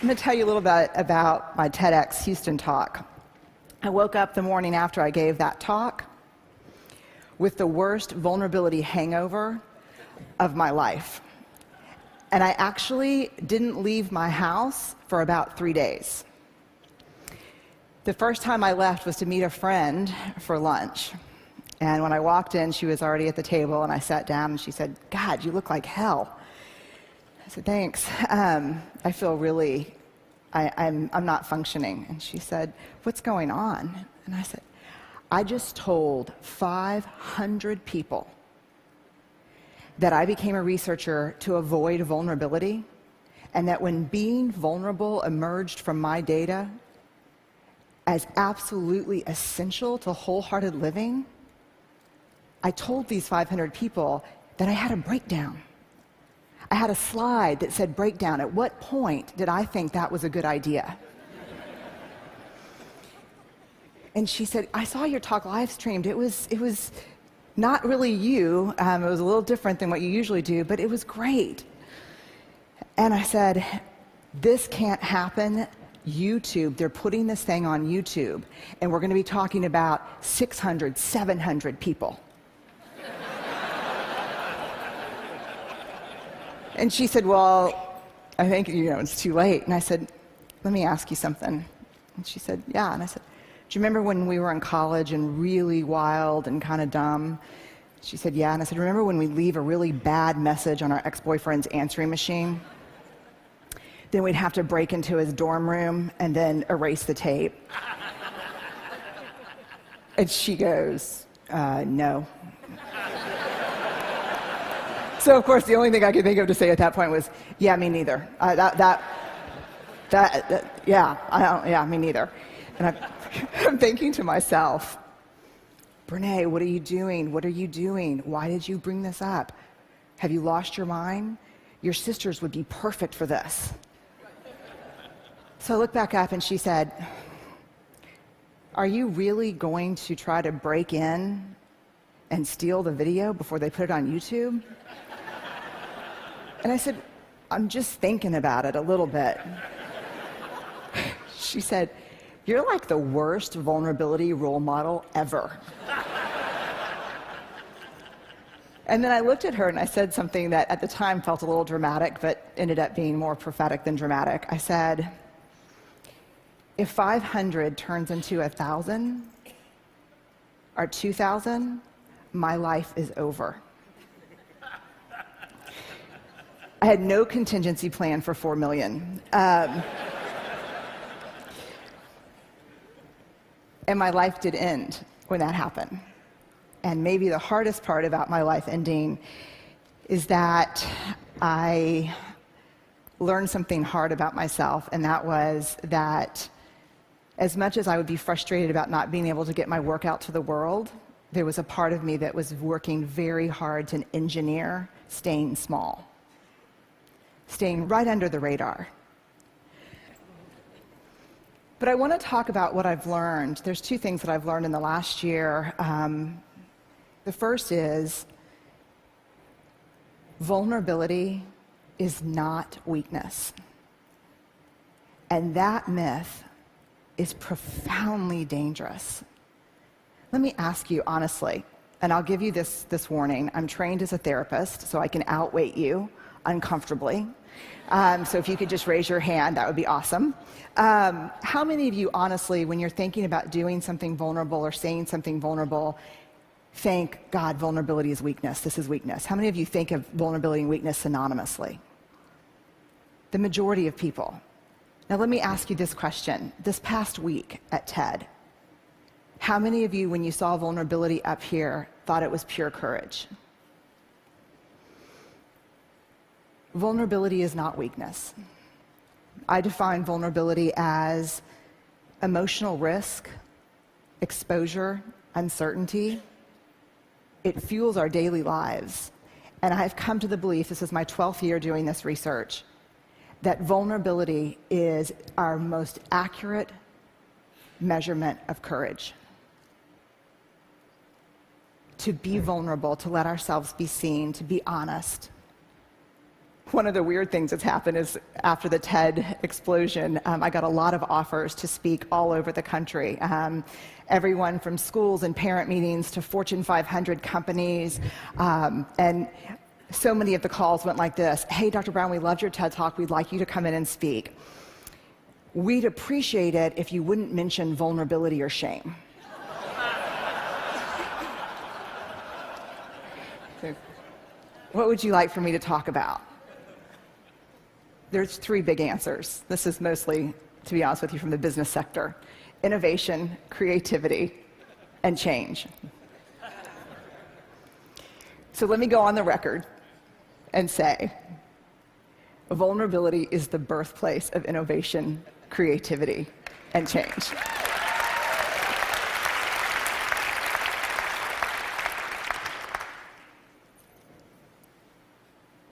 I'm going to tell you a little bit about my TEDx Houston talk. I woke up the morning after I gave that talk with the worst vulnerability hangover of my life. And I actually didn't leave my house for about 3 days. The first time I left was to meet a friend for lunch. And when I walked in, she was already at the table, and I sat down, and she said, "God, you look like hell." I said, "Thanks. I feel really, I'm not functioning." And she said, "What's going on?" And I said, "I just told 500 people that I became a researcher to avoid vulnerability, and that when being vulnerable emerged from my data as absolutely essential to wholehearted living, I told these 500 people that I had a breakdown. I had a slide that said breakdown. At what point did I think that was a good idea?" And she said, "I saw your talk live streamed. It was not really you. It was a little different than what you usually do, but it was great." And I said, "This can't happen. YouTube, they're putting this thing on YouTube, and we're going to be talking about 600, 700 people." And she said, "Well, I think, it's too late." And I said, "Let me ask you something." And she said, "Yeah." And I said, "Do you remember when we were in college and really wild and kind of dumb?" She said, "Yeah." And I said, "Remember when we leave a really bad message on our ex-boyfriend's answering machine? Then we'd have to break into his dorm room and then erase the tape." And she goes, "No." So, of course, the only thing I could think of to say at that point was, "Yeah, me neither. Yeah, me neither." And I'm thinking to myself, "Brené, what are you doing? What are you doing? Why did you bring this up? Have you lost your mind? Your sisters would be perfect for this." So I looked back up and she said, "Are you really going to try to break in and steal the video before they put it on YouTube?" And I said, "I'm just thinking about it a little bit." She said, "You're like the worst vulnerability role model ever." And then I looked at her and I said something that at the time felt a little dramatic, but ended up being more prophetic than dramatic. I said, "If 500 turns into 1,000 or 2,000, my life is over." I had no contingency plan for 4 million. And my life did end when that happened. And maybe the hardest part about my life ending is that I learned something hard about myself, and that was that as much as I would be frustrated about not being able to get my work out to the world, there was a part of me that was working very hard to engineer staying small, staying right under the radar. But I want to talk about what I've learned. There's 2 things that I've learned in the last year. The first is vulnerability is not weakness. And that myth is profoundly dangerous. Let me ask you honestly, and I'll give you this warning. I'm trained as a therapist, so I can outweight you uncomfortably. So if you could just raise your hand, that would be awesome. How many of you, honestly, when you're thinking about doing something vulnerable or saying something vulnerable, think, "God, vulnerability is weakness. This is weakness"? How many of you think of vulnerability and weakness synonymously? The majority of people. Now let me ask you this question. This past week at TED, how many of you, when you saw vulnerability up here, thought it was pure courage? Vulnerability is not weakness. I define vulnerability as emotional risk, exposure, uncertainty. It fuels our daily lives. And I've come to the belief, this is my 12th year doing this research, that vulnerability is our most accurate measurement of courage. To be vulnerable, to let ourselves be seen, to be honest. One of the weird things that's happened is after the TED explosion, I got a lot of offers to speak all over the country. Everyone from schools and parent meetings to Fortune 500 companies. And so many of the calls went like this: hey, Dr. Brown, we loved your TED Talk. We'd like you to come in and speak. We'd appreciate it if you wouldn't mention vulnerability or shame. What would you like for me to talk about? There's 3 big answers. This is mostly, to be honest with you, from the business sector: innovation, creativity, and change. So let me go on the record and say, vulnerability is the birthplace of innovation, creativity, and change.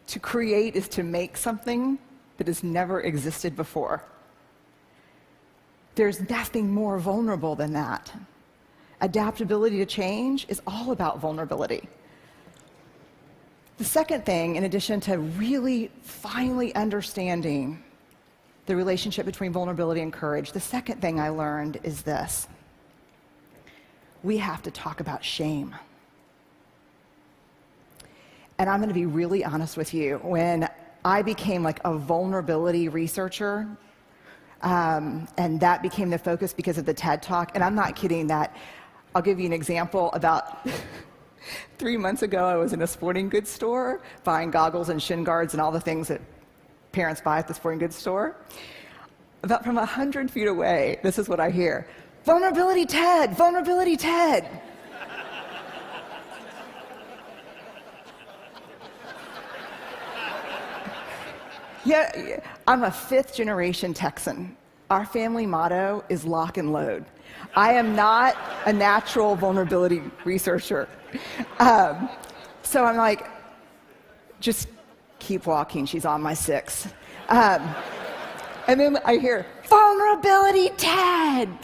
To create is to make something that has never existed before. There's nothing more vulnerable than that. Adaptability to change is all about vulnerability. The second thing, in addition to really finally understanding the relationship between vulnerability and courage, the second thing I learned is this: we have to talk about shame. And I'm going to be really honest with you. When I became like a vulnerability researcher, and that became the focus because of the TED Talk, and I'm not kidding that. I'll give you an example. About 3 months ago, I was in a sporting goods store buying goggles and shin guards and all the things that parents buy at the sporting goods store. About from 100 feet away, this is what I hear: vulnerability TED, vulnerability TED. Yeah, I'm a 5th-generation Texan. Our family motto is lock and load. I am not a natural vulnerability researcher. So I'm like, just keep walking, she's on my 6th. And then I hear, vulnerability TED.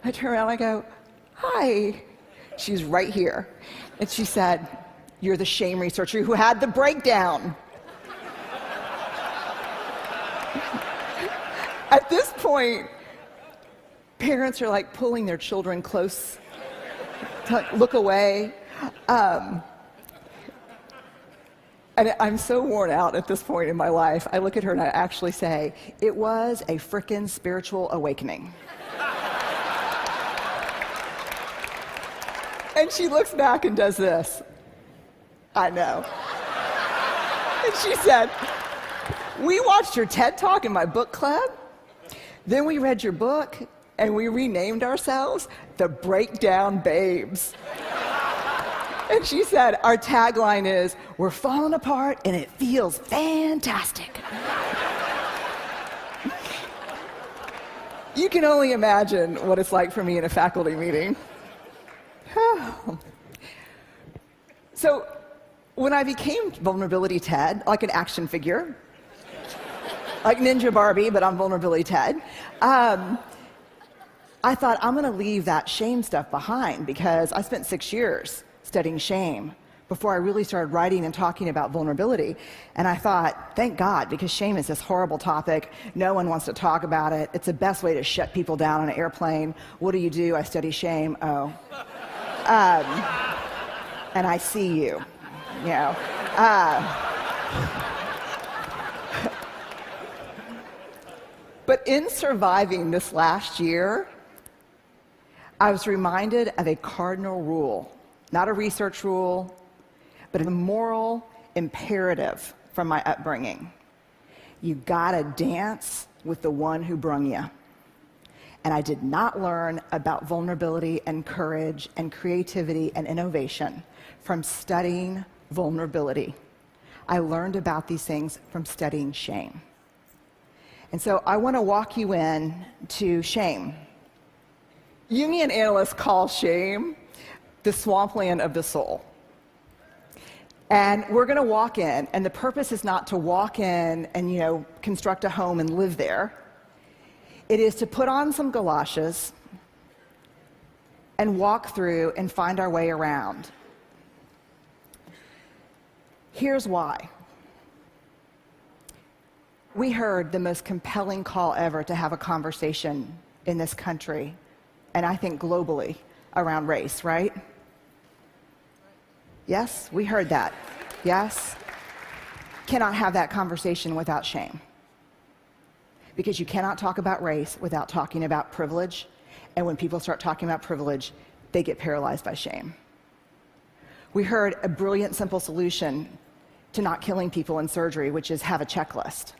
I turn around, I go, hi. She's right here. And she said, you're the shame researcher who had the breakdown. At this point, parents are like pulling their children close to like, look away. And I'm so worn out at this point in my life. I look at her and I actually say, it was a frickin' spiritual awakening. And she looks back and does this. I know. And she said, we watched your TED Talk in my book club. Then we read your book, and we renamed ourselves the Breakdown Babes. And she said, our tagline is, we're falling apart, and it feels fantastic. You can only imagine what it's like for me in a faculty meeting. So when I became Vulnerability TED, like an action figure, like Ninja Barbie, but I'm Vulnerability TED, I thought, I'm going to leave that shame stuff behind, because I spent 6 years studying shame before I really started writing and talking about vulnerability. And I thought, thank God, because shame is this horrible topic. No one wants to talk about it. It's the best way to shut people down on an airplane. What do? I study shame. Oh. And I see you, you know. But in surviving this last year, I was reminded of a cardinal rule, not a research rule, but a moral imperative from my upbringing. You gotta dance with the one who brung you. And I did not learn about vulnerability and courage and creativity and innovation from studying vulnerability. I learned about these things from studying shame. And so I want to walk you in to shame. Jungian analysts call shame the swampland of the soul. And we're going to walk in, and the purpose is not to walk in and, construct a home and live there. It is to put on some galoshes and walk through and find our way around. Here's why. We heard the most compelling call ever to have a conversation in this country, and I think globally, around race, right? Yes, we heard that. Yes? Cannot have that conversation without shame. Because you cannot talk about race without talking about privilege, and when people start talking about privilege, they get paralyzed by shame. We heard a brilliant, simple solution to not killing people in surgery, which is have a checklist.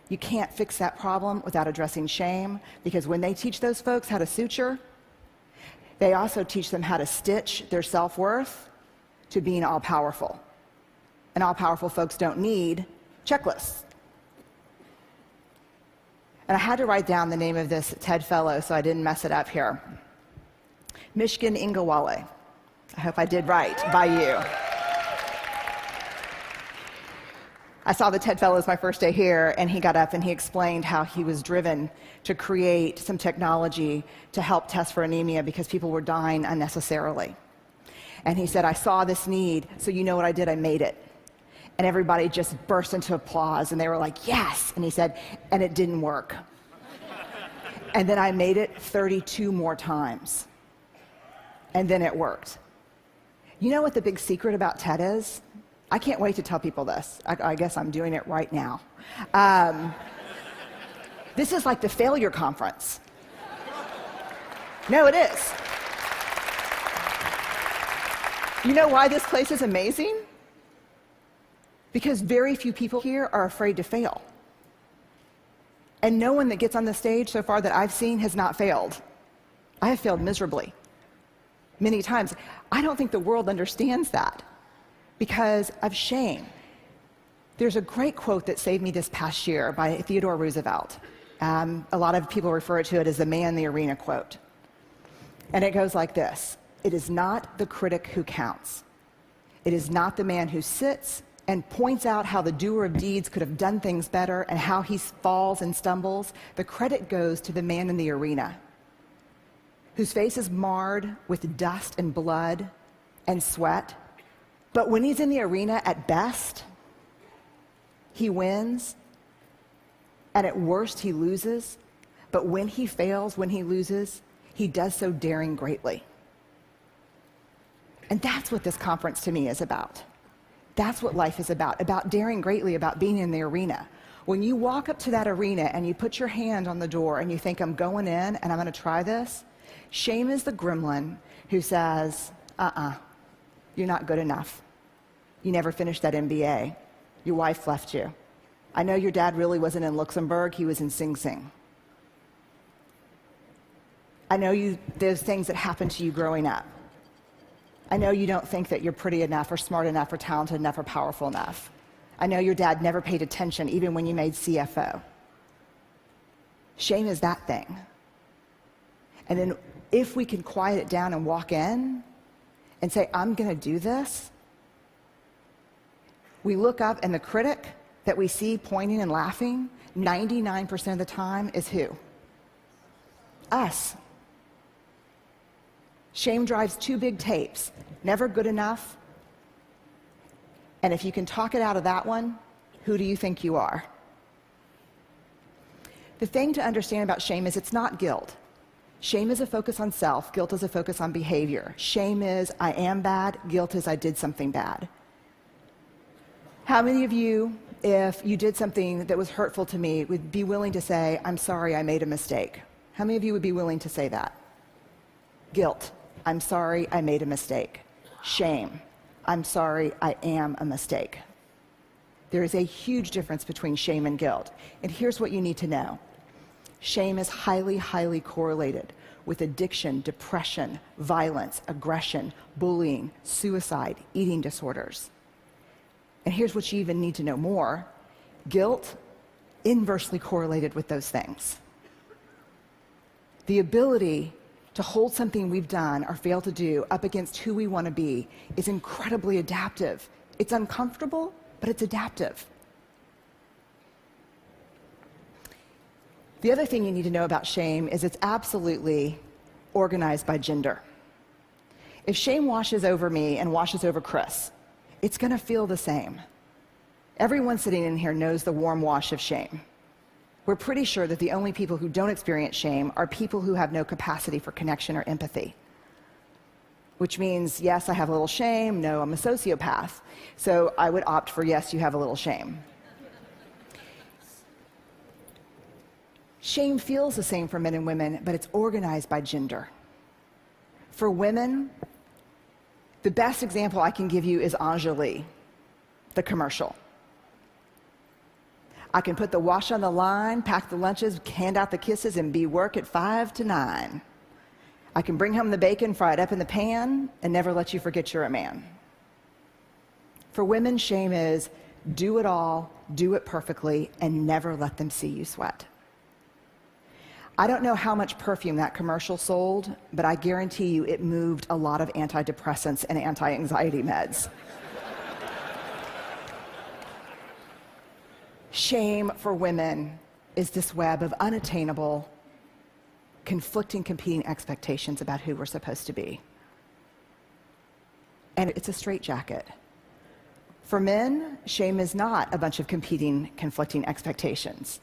You can't fix that problem without addressing shame, because when they teach those folks how to suture, they also teach them how to stitch their self-worth to being all-powerful. And all-powerful folks don't need checklists. And I had to write down the name of this TED Fellow so I didn't mess it up here. Mishkin Ingawale. I hope I did right by you. I saw the TED Fellows my first day here, and he got up and he explained how he was driven to create some technology to help test for anemia because people were dying unnecessarily. And he said, I saw this need, so you know what I did? I made it. And everybody just burst into applause, and they were like, yes! And he said, and it didn't work. And then I made it 32 more times. And then it worked. You know what the big secret about TED is? I can't wait to tell people this. I guess I'm doing it right now. This is like the failure conference. No, it is. You know why this place is amazing? Because very few people here are afraid to fail. And no one that gets on the stage so far that I've seen has not failed. I have failed miserably, many times. I don't think the world understands that because of shame. There's a great quote that saved me this past year by Theodore Roosevelt. A lot of people refer to it as the man in the arena quote. And it goes like this: it is not the critic who counts. It is not the man who sits and points out how the doer of deeds could have done things better and how he falls and stumbles. The credit goes to the man in the arena, whose face is marred with dust and blood and sweat. But when he's in the arena, at best, he wins, and at worst, he loses. But when he fails, when he loses, he does so daring greatly. And that's what this conference to me is about. That's what life is about daring greatly, about being in the arena. When you walk up to that arena and you put your hand on the door and you think, I'm going in and I'm going to try this, shame is the gremlin who says, you're not good enough. You never finished that MBA. Your wife left you. I know your dad really wasn't in Luxembourg, he was in Sing Sing. I know there's things that happened to you growing up. I know you don't think that you're pretty enough or smart enough or talented enough or powerful enough. I know your dad never paid attention even when you made CFO. Shame is that thing. And then if we can quiet it down and walk in and say, I'm going to do this, we look up and the critic that we see pointing and laughing, 99% of the time is who? Us. Shame drives two big tapes: never good enough, and if you can talk it out of that one, who do you think you are? The thing to understand about shame is it's not guilt. Shame is a focus on self, guilt is a focus on behavior. Shame is I am bad, guilt is I did something bad. How many of you, if you did something that was hurtful to me, would be willing to say, I'm sorry, I made a mistake? How many of you would be willing to say that? Guilt. I'm sorry, I made a mistake. Shame. I'm sorry, I am a mistake. There is a huge difference between shame and guilt. And here's what you need to know. Shame is highly, highly correlated with addiction, depression, violence, aggression, bullying, suicide, eating disorders. And here's what you even need to know more. Guilt, inversely correlated with those things. The ability to hold something we've done or failed to do up against who we want to be is incredibly adaptive. It's uncomfortable, but it's adaptive. The other thing you need to know about shame is it's absolutely organized by gender. If shame washes over me and washes over Chris, it's going to feel the same. Everyone sitting in here knows the warm wash of shame. We're pretty sure that the only people who don't experience shame are people who have no capacity for connection or empathy. Which means, yes, I have a little shame, no, I'm a sociopath. So I would opt for yes, you have a little shame. Shame feels the same for men and women, but it's organized by gender. For women, the best example I can give you is Anjali, the commercial. I can put the wash on the line, pack the lunches, hand out the kisses, and be work at 5 to 9. I can bring home the bacon, fry it up in the pan, and never let you forget you're a man. For women, shame is do it all, do it perfectly, and never let them see you sweat. I don't know how much perfume that commercial sold, but I guarantee you it moved a lot of antidepressants and anti-anxiety meds. Shame for women is this web of unattainable, conflicting, competing expectations about who we're supposed to be. And it's a straitjacket. For men, shame is not a bunch of competing, conflicting expectations.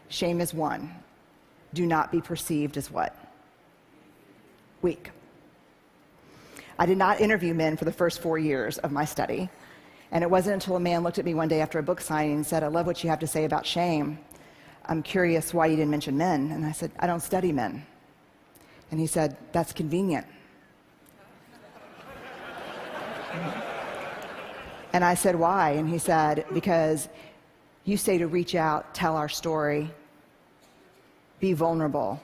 Shame is one. Do not be perceived as what? Weak. I did not interview men for the first 4 years of my study. And it wasn't until a man looked at me one day after a book signing and said, I love what you have to say about shame. I'm curious why you didn't mention men. And I said, I don't study men. And he said, that's convenient. And I said, why? And he said, because you say to reach out, tell our story, be vulnerable.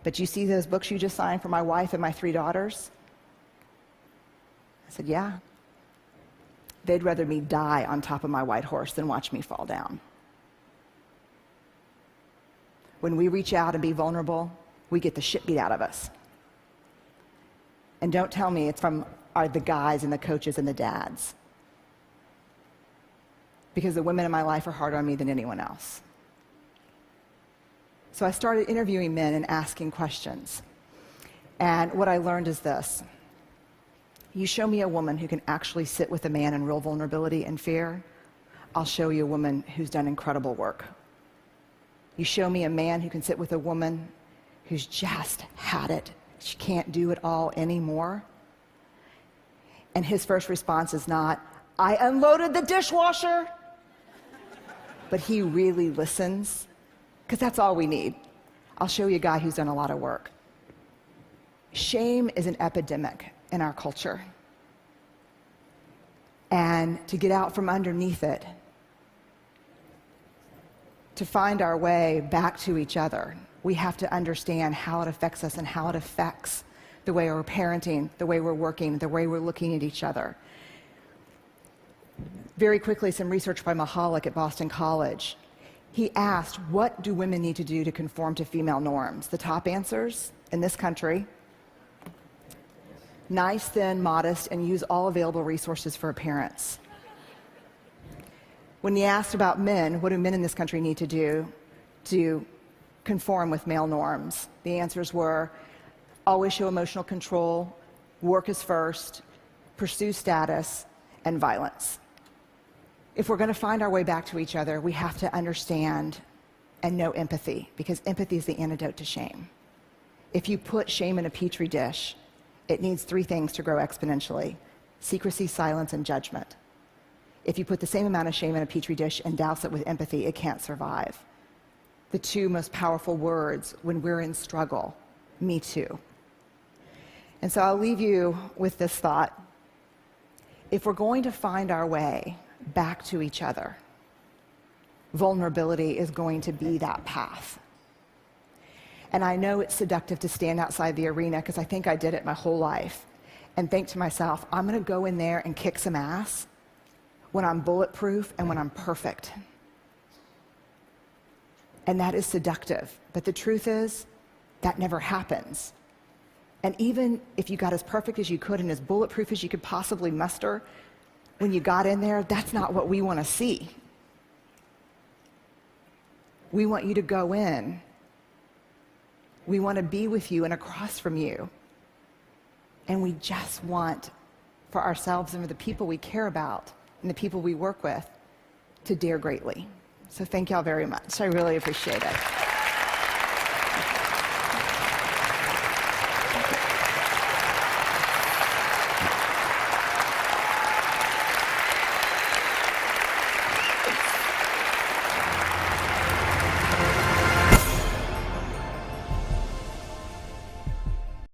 But you see those books you just signed for my wife and my 3 daughters? I said, yeah. They'd rather me die on top of my white horse than watch me fall down. When we reach out and be vulnerable, we get the shit beat out of us. And don't tell me it's from the guys and the coaches and the dads. Because the women in my life are harder on me than anyone else. So I started interviewing men and asking questions. And what I learned is this. You show me a woman who can actually sit with a man in real vulnerability and fear, I'll show you a woman who's done incredible work. You show me a man who can sit with a woman who's just had it. She can't do it all anymore. And his first response is not, I unloaded the dishwasher. But he really listens, because that's all we need. I'll show you a guy who's done a lot of work. Shame is an epidemic in our culture. And to get out from underneath it, to find our way back to each other, we have to understand how it affects us and how it affects the way we're parenting, the way we're working, the way we're looking at each other. Very quickly, some research by Mahalik at Boston College. He asked, what do women need to do to conform to female norms? The top answers in this country: nice, thin, modest, and use all available resources for appearance. When he asked about men, what do men in this country need to do to conform with male norms? The answers were: always show emotional control, work is first, pursue status, and violence. If we're going to find our way back to each other, we have to understand and know empathy, because empathy is the antidote to shame. If you put shame in a petri dish, it needs 3 things to grow exponentially: secrecy, silence, and judgment. If you put the same amount of shame in a petri dish and douse it with empathy, it can't survive. The 2 most powerful words when we're in struggle: me too. And so I'll leave you with this thought. If we're going to find our way back to each other, vulnerability is going to be that path. And I know it's seductive to stand outside the arena, because I think I did it my whole life, and think to myself, I'm going to go in there and kick some ass when I'm bulletproof and when I'm perfect. And that is seductive. But the truth is, that never happens. And even if you got as perfect as you could and as bulletproof as you could possibly muster, when you got in there, that's not what we want to see. We want you to go in. We want to be with you and across from you. And we just want, for ourselves and for the people we care about, and the people we work with to dare greatly. So thank y'all very much. I really appreciate it.